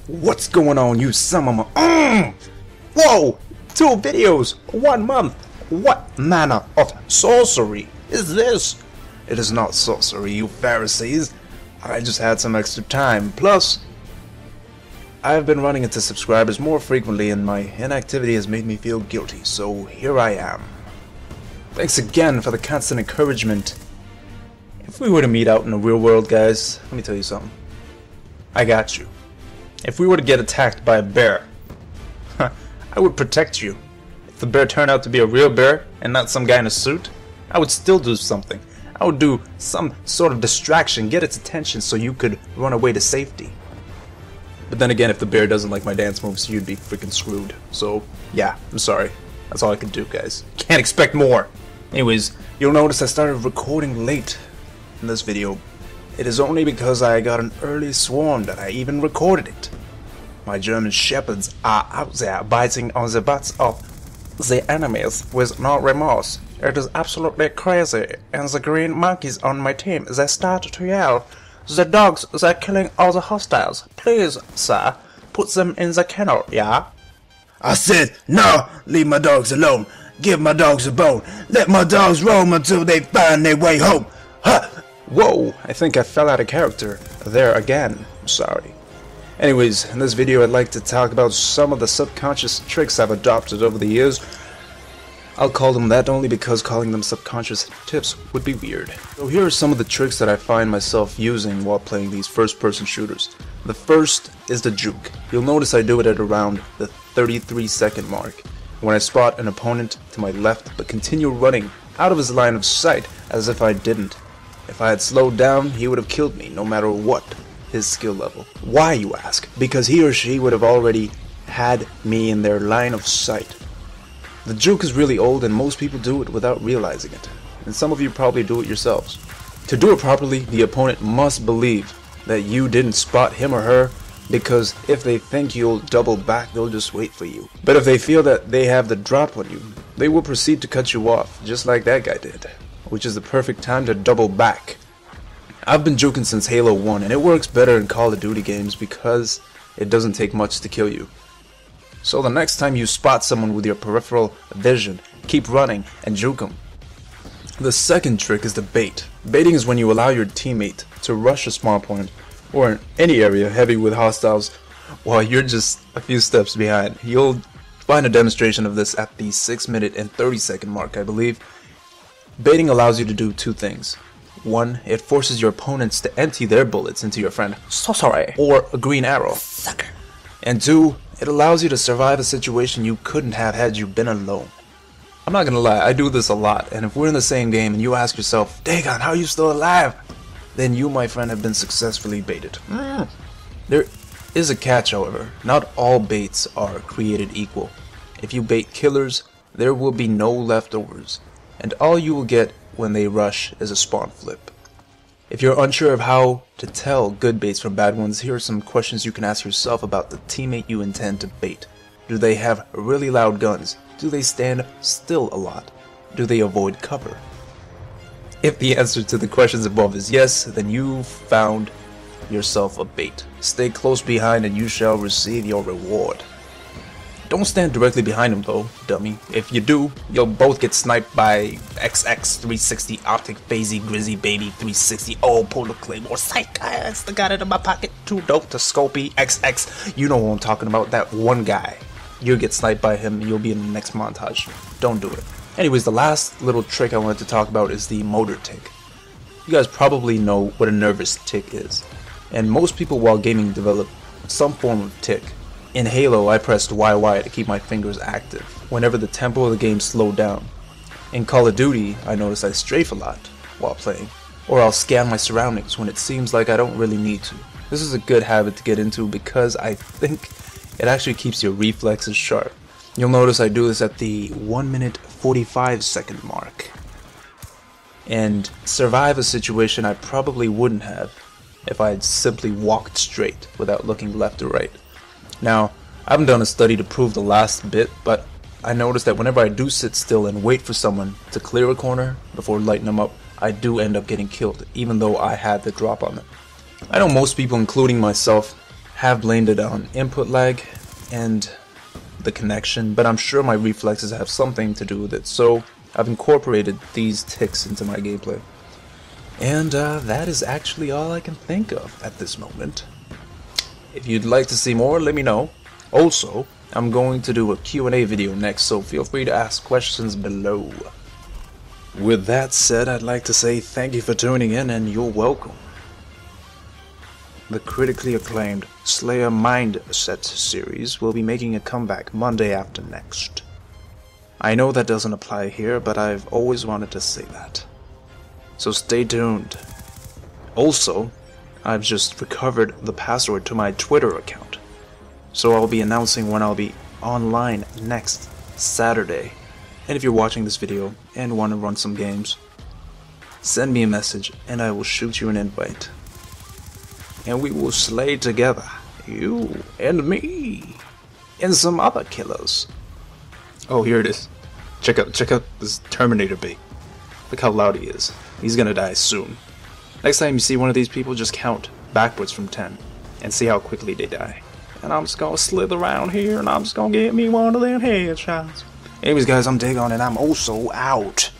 What's going on, you son of a Whoa! 2 videos, 1 month. What manner of sorcery is this? It is not sorcery, you Pharisees. I just had some extra time. Plus, I have been running into subscribers more frequently and my inactivity has made me feel guilty, so here I am. Thanks again for the constant encouragement. If we were to meet out in the real world, guys, let me tell you something. I got you. If we were to get attacked by a bear, I would protect you. If the bear turned out to be a real bear and not some guy in a suit, I would still do something. I would do some sort of distraction, get its attention so you could run away to safety. But then again, if the bear doesn't like my dance moves, you'd be freaking screwed. So, yeah, I'm sorry. That's all I can do, guys. Can't expect more. Anyways, you'll notice I started recording late in this video. It is only because I got an early swarm that I even recorded it. My German shepherds are out there biting on the butts of the enemies with no remorse. It is absolutely crazy, and the green monkeys on my team, they start to yell. The dogs, they're killing all the hostiles. Please, sir, put them in the kennel, yeah? I said, no, leave my dogs alone. Give my dogs a bone. Let my dogs roam until they find their way home. Ha! Whoa, I think I fell out of character there again. I'm sorry. Anyways, in this video I'd like to talk about some of the subconscious tricks I've adopted over the years. I'll call them that only because calling them subconscious tips would be weird. So here are some of the tricks that I find myself using while playing these first-person shooters. The first is the juke. You'll notice I do it at around the 33-second mark, when I spot an opponent to my left but continue running out of his line of sight as if I didn't. If I had slowed down, he would have killed me no matter what his skill level. Why, you ask? Because he or she would have already had me in their line of sight. The juke is really old and most people do it without realizing it, and some of you probably do it yourselves. To do it properly, the opponent must believe that you didn't spot him or her, because if they think you'll double back, they'll just wait for you. But if they feel that they have the drop on you, they will proceed to cut you off, just like that guy did, which is the perfect time to double back. I've been juking since Halo 1, and it works better in Call of Duty games because it doesn't take much to kill you. So the next time you spot someone with your peripheral vision, keep running and juke them. The second trick is the bait. Baiting is when you allow your teammate to rush a spawn point or in any area heavy with hostiles while you're just a few steps behind. You'll find a demonstration of this at the 6-minute and 30-second mark, I believe. Baiting allows you to do 2 things. 1, it forces your opponents to empty their bullets into your friend, so sorry, or a green arrow, sucker. And 2, it allows you to survive a situation you couldn't have had you been alone. I'm not gonna lie, I do this a lot, and if we're in the same game and you ask yourself, Dagon, how are you still alive? Then you, my friend, have been successfully baited. There is a catch, however. Not all baits are created equal. If you bait killers, there will be no leftovers, and all you will get when they rush is a spawn flip. If you're unsure of how to tell good baits from bad ones, here are some questions you can ask yourself about the teammate you intend to bait. Do they have really loud guns? Do they stand still a lot? Do they avoid cover? If the answer to the questions above is yes, then you've found yourself a bait. Stay close behind and you shall receive your reward. Don't stand directly behind him though, dummy. If you do, you'll both get sniped by XX 360 Optic Phasey Grizzy Baby 360. Oh, pull the Claymore. Psych, I still got it in my pocket. Too dope to Scopey XX. You know what I'm talking about, that one guy. You'll get sniped by him and you'll be in the next montage. Don't do it. Anyways, the last little trick I wanted to talk about is the motor tick. You guys probably know what a nervous tick is, and most people while gaming develop some form of tick. In Halo, I pressed YY to keep my fingers active whenever the tempo of the game slowed down. In Call of Duty, I notice I strafe a lot while playing, or I'll scan my surroundings when it seems like I don't really need to. This is a good habit to get into because I think it actually keeps your reflexes sharp. You'll notice I do this at the 1-minute 45-second mark, and survive a situation I probably wouldn't have if I had simply walked straight without looking left or right. Now, I haven't done a study to prove the last bit, but I noticed that whenever I do sit still and wait for someone to clear a corner before lighting them up, I do end up getting killed, even though I had the drop on them. I know most people, including myself, have blamed it on input lag and the connection, but I'm sure my reflexes have something to do with it, so I've incorporated these tics into my gameplay. And that is actually all I can think of at this moment. If you'd like to see more, let me know. Also, I'm going to do a Q&A video next, so feel free to ask questions below. With that said, I'd like to say thank you for tuning in, and you're welcome. The critically acclaimed Slayer Mindset series will be making a comeback Monday after next. I know that doesn't apply here, but I've always wanted to say that. So stay tuned. Also, I've just recovered the password to my Twitter account, so I'll be announcing when I'll be online next Saturday. And if you're watching this video and want to run some games, send me a message and I will shoot you an invite. And we will slay together, you and me, and some other killers. Oh, here it is. Check out this Terminator bait. Look how loud he is. He's gonna die soon. Next time you see one of these people, just count backwards from 10 and see how quickly they die. And I'm just gonna slither around here and I'm just gonna get me one of them headshots. Anyways guys, I'm Dagon and I'm also out.